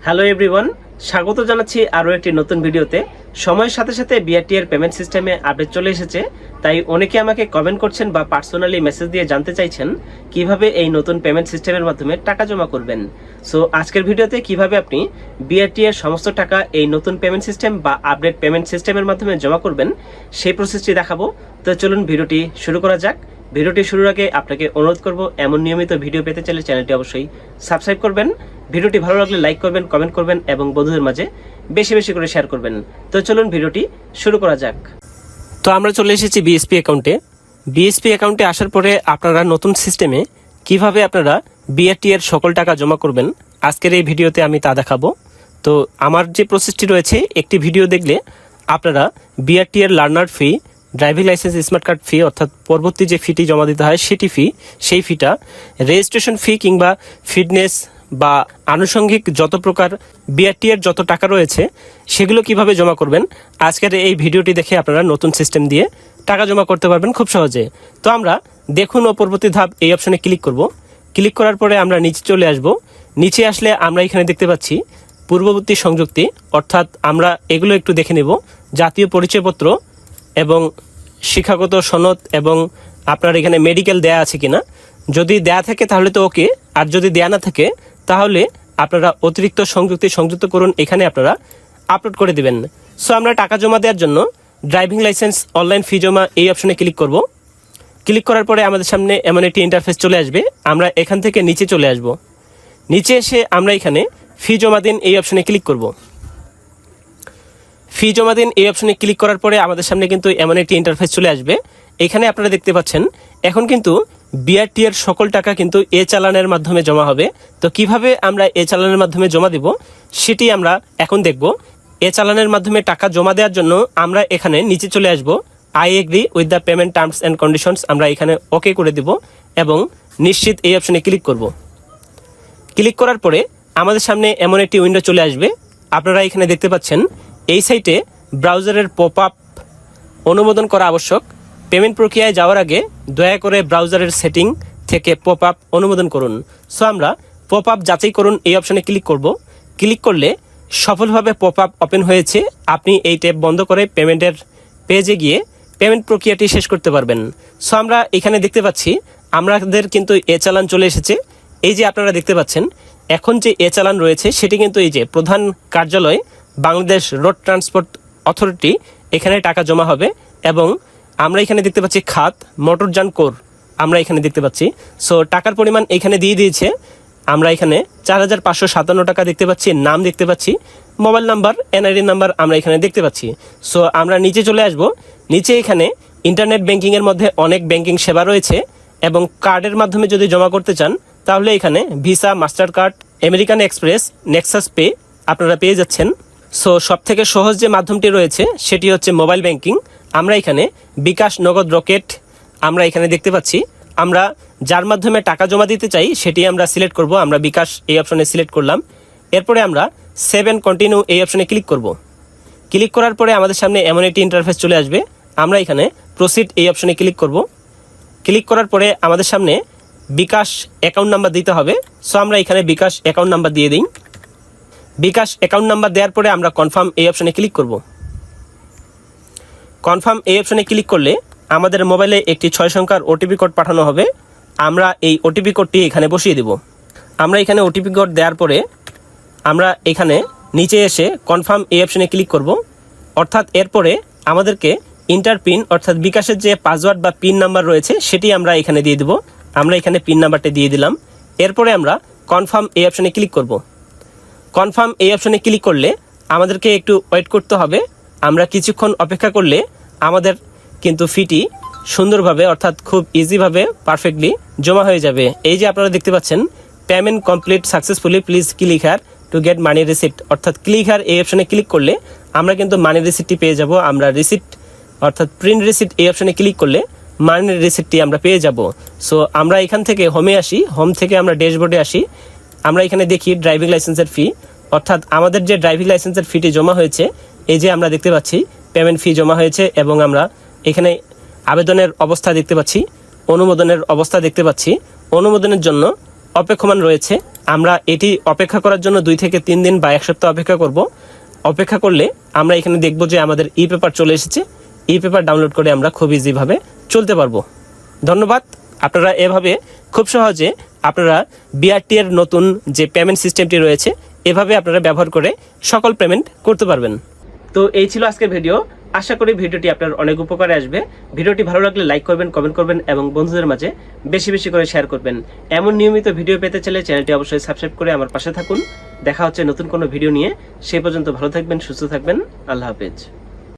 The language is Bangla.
হ্যালো এভরিওয়ান, স্বাগত জানাচ্ছি আরও একটি নতুন ভিডিওতে। সময়ের সাথে সাথে বিআরটিএর পেমেন্ট সিস্টেমে আপডেট চলে এসেছে, তাই অনেকে আমাকে কমেন্ট করছেন বা পার্সোনালি মেসেজ দিয়ে জানতে চাইছেন কিভাবে এই নতুন পেমেন্ট সিস্টেমের মাধ্যমে টাকা জমা করবেন। সো আজকের ভিডিওতে কিভাবে আপনি বিআরটিএর সমস্ত টাকা এই নতুন পেমেন্ট সিস্টেম বা আপডেট পেমেন্ট সিস্টেমের মাধ্যমে জমা করবেন সেই প্রসেসটি দেখাবো। তো চলুন ভিডিওটি শুরু করা যাক। ভিডিওটি শুরুর আগে আপনাকে অনুরোধ করব, এমন নিয়মিত ভিডিও পেতে চাইলে চ্যানেলটি অবশ্যই সাবস্ক্রাইব করবেন। ভিডিওটি ভালো লাগলে লাইক করবেন, কমেন্ট করবেন এবং বন্ধুদের মাঝে বেশি বেশি করে শেয়ার করবেন। তো চলুন ভিডিওটি শুরু করা যাক। তো আমরা চলে এসেছি বিএসপি অ্যাকাউন্টে। বিএসপি অ্যাকাউন্টে আসার পরে আপনারা নতুন সিস্টেমে কিভাবে আপনারা বিআরটি এর সকল টাকা জমা করবেন আজকের এই ভিডিওতে আমি তা দেখাবো। তো আমার যে প্রসেসটি রয়েছে, একটি ভিডিও দেখলে আপনারা বিআরটি এর learner fee, driving licence, smart card fee অর্থাৎ পরবর্তী যে ফিটি জমা দিতে হয় সেটি ফি, সেই ফিটা, রেজিস্ট্রেশন ফি কিংবা ফিটনেস বা আনুষঙ্গিক যত প্রকার বিআরটি এর যত টাকা রয়েছে সেগুলো কিভাবে জমা করবেন আজকের এই ভিডিওটি দেখে আপনারা নতুন সিস্টেম দিয়ে টাকা জমা করতে পারবেন খুব সহজে। তো আমরা দেখুন ও পরবর্তী ধাপ এই অপশনে ক্লিক করব। ক্লিক করার পরে আমরা নিচে চলে আসব। নিচে আসলে আমরা এখানে দেখতে পাচ্ছি পূর্ববর্তী সংযুক্তি, অর্থাৎ আমরা এগুলো একটু দেখে নেব। জাতীয় পরিচয়পত্র এবং শিক্ষাগত সনদ এবং আপনার এখানে মেডিকেল দেয়া আছে কিনা। যদি দেয়া থাকে তাহলে তো ওকে, আর যদি দেয়া না থাকে তাহলে আপনারা অতিরিক্ত সংযুক্ত করুন, এখানে আপনারা আপলোড করে দিবেন। সো আমরা টাকা জমা দেওয়ার জন্য ড্রাইভিং লাইসেন্স অনলাইন ফি জমা এই অপশনে ক্লিক করব। ক্লিক করার পরে আমাদের সামনে এমন একটি ইন্টারফেস চলে আসবে। আমরা এখান থেকে নিচে চলে আসব। নিচে এসে আমরা এখানে ফি জমা দিন এই অপশনে ক্লিক করব। ফি জমা দিন এই অপশনে ক্লিক করার পরে আমাদের সামনে কিন্তু এমন একটি ইন্টারফেস চলে আসবে। এখানে আপনারা দেখতে পাচ্ছেন এখন কিন্তু বিআরটি এর সকল টাকা কিন্তু এ চালানের মাধ্যমে জমা হবে। তো কিভাবে আমরা এ চালানের মাধ্যমে জমা দেব সেটি আমরা এখন দেখব। এ চালানের মাধ্যমে টাকা জমা দেওয়ার জন্য আমরা এখানে নিচে চলে আসব। I agree with the payment terms and conditions আমরা এখানে ওকে করে দেব এবং নিশ্চিত এই অপশনে ক্লিক করব। ক্লিক করার পরে আমাদের সামনে এমন একটি উইন্ডো চলে আসবে। আপনারা এখানে দেখতে পাচ্ছেন এই সাইটে ব্রাউজারের পপ আপ অনুমোদন করা আবশ্যক। পেমেন্ট প্রক্রিয়ায় যাওয়ার আগে দয়া করে ব্রাউজারের সেটিং থেকে পপ আপ অনুমোদন করুন। সো আমরা পপ আপ যাচাই করুন এই অপশনে ক্লিক করব। ক্লিক করলে সফলভাবে পপ আপ ওপেন হয়েছে। আপনি এই ট্যাব বন্ধ করে পেমেন্টের পেজে গিয়ে পেমেন্ট প্রক্রিয়াটি শেষ করতে পারবেন। সো আমরা এখানে দেখতে পাচ্ছি আমাদের কিন্তু এ চালান চলে এসেছে। এই যে আপনারা দেখতে পাচ্ছেন এখন যে এ চালান রয়েছে সেটি কিন্তু এই যে প্রধান কার্যালয় বাংলাদেশ রোড ট্রান্সপোর্ট অথরিটি, এখানে টাকা জমা হবে এবং আমরা এখানে দেখতে পাচ্ছি খাত মোটরযান কর আমরা এখানে দেখতে পাচ্ছি। সো টাকার পরিমাণ এখানে দিয়ে দিয়েছে। আমরা এখানে 4,557 টাকা দেখতে পাচ্ছি, নাম দেখতে পাচ্ছি, মোবাইল নাম্বার, এনআইডি নাম্বার আমরা এখানে দেখতে পাচ্ছি। সো আমরা নিচে চলে আসব। নিচে এখানে ইন্টারনেট ব্যাংকিংয়ের মধ্যে অনেক ব্যাংকিং সেবা রয়েছে এবং কার্ডের মাধ্যমে যদি জমা করতে চান তাহলে এখানে visa, master card, American express, Nexus pay আপনারা পেয়ে যাচ্ছেন। সো সব থেকে সহজ যে মাধ্যমটি রয়েছে সেটি হচ্ছে মোবাইল ব্যাংকিং। আমরা এখানে বিকাশ, নগদ, রকেট আমরা এখানে দেখতে পাচ্ছি। আমরা যার মাধ্যমে টাকা জমা দিতে চাই সেটি আমরা সিলেক্ট করব। আমরা বিকাশ এই অপশনে সিলেক্ট করলাম। এরপরে আমরা সেভ অ্যান্ড কন্টিনিউ এই অপশনে ক্লিক করব। ক্লিক করার পরে আমাদের সামনে এমন একটি ইন্টারফেস চলে আসবে। আমরা এখানে প্রসিড এই অপশনে ক্লিক করব। ক্লিক করার পরে আমাদের সামনে বিকাশ অ্যাকাউন্ট নাম্বার দিতে হবে। সো আমরা এখানে বিকাশ অ্যাকাউন্ট নাম্বার দিয়ে দিই। বিকাশ অ্যাকাউন্ট নাম্বার দেওয়ার পরে আমরা কনফার্ম এই অপশনে ক্লিক করব। কনফার্ম এই অপশনে ক্লিক করলে আমাদের মোবাইলে একটি 6 সংখ্যার ওটিপি কোড পাঠানো হবে। আমরা এই ওটিপি কোডটি এখানে বসিয়ে দেব। আমরা এখানে ওটিপি কোড দেওয়ার পরে আমরা এখানে নিচে এসে কনফার্ম এই অপশনে ক্লিক করব। অর্থাৎ এরপরে আমাদেরকে ইন্টার পিন অর্থাৎ বিকাশের যে পাসওয়ার্ড বা পিন নাম্বার রয়েছে সেটি আমরা এখানে দিয়ে দেব। আমরা এখানে পিন নাম্বারটা দিয়ে দিলাম। এরপরে আমরা কনফার্ম এই অপশনে ক্লিক করব। কনফার্ম এই অপশনে ক্লিক করলে আমাদেরকে একটু ওয়েট করতে হবে। আমরা কিছুক্ষণ অপেক্ষা করলে আমাদের কিন্তু ফিটি সুন্দরভাবে অর্থাৎ খুব ইজিভাবে পারফেক্টলি জমা হয়ে যাবে। এই যে আপনারা দেখতে পাচ্ছেন payment complete successfully, please click here to get money receipt, অর্থাৎ ক্লিক হিয়ার এই অপশনে ক্লিক করলে আমরা কিন্তু মানি রিসিপ্টটি পেয়ে যাব। আমরা রিসিপ্ট অর্থাৎ প্রিন্ট রিসিপ্ট এই অপশনে ক্লিক করলে মানি রিসিপ্টটি আমরা পেয়ে যাব। সো আমরা এখান থেকে হোমে আসি, হোম থেকে আমরা ড্যাশবোর্ডে আসি। আমরা এখানে দেখি ড্রাইভিং লাইসেন্সের ফি, অর্থাৎ আমাদের যে ড্রাইভিং লাইসেন্সের ফিটি জমা হয়েছে এই যে আমরা দেখতে পাচ্ছি পেমেন্ট ফি জমা হয়েছে এবং আমরা এখানে আবেদনের অবস্থা দেখতে পাচ্ছি, অনুমোদনের অবস্থা দেখতে পাচ্ছি। অনুমোদনের জন্য অপেক্ষমান রয়েছে। আমরা এটি অপেক্ষা করার জন্য 2 থেকে 3 দিন বা 1 সপ্তাহ অপেক্ষা করব। অপেক্ষা করলে আমরা এখানে দেখব যে আমাদের ই পেপার চলে এসেছে। ই পেপার ডাউনলোড করে আমরা খুব ইজিভাবে চলতে পারবো। ধন্যবাদ। আপনারা এভাবে খুব সহজে আপনারা বিআরটি এর নতুন যে পেমেন্ট সিস্টেমটি রয়েছে এভাবে আপনারা ব্যবহার করে সকল পেমেন্ট করতে পারবেন। তো এই ছিল আজকের ভিডিও। আশা করি ভিডিওটি আপনার অনেক উপকারে আসবে। ভিডিওটি ভালো লাগলে লাইক করবেন, কমেন্ট করবেন এবং বন্ধুদের মাঝে বেশি বেশি করে শেয়ার করবেন। এমন নিয়মিত ভিডিও পেতে চাইলে চ্যানেলটি অবশ্যই সাবস্ক্রাইব করে আমার পাশে থাকুন। দেখা হচ্ছে নতুন কোনো ভিডিও নিয়ে। সেই পর্যন্ত ভালো থাকবেন, সুস্থ থাকবেন। আল্লাহ হাফেজ।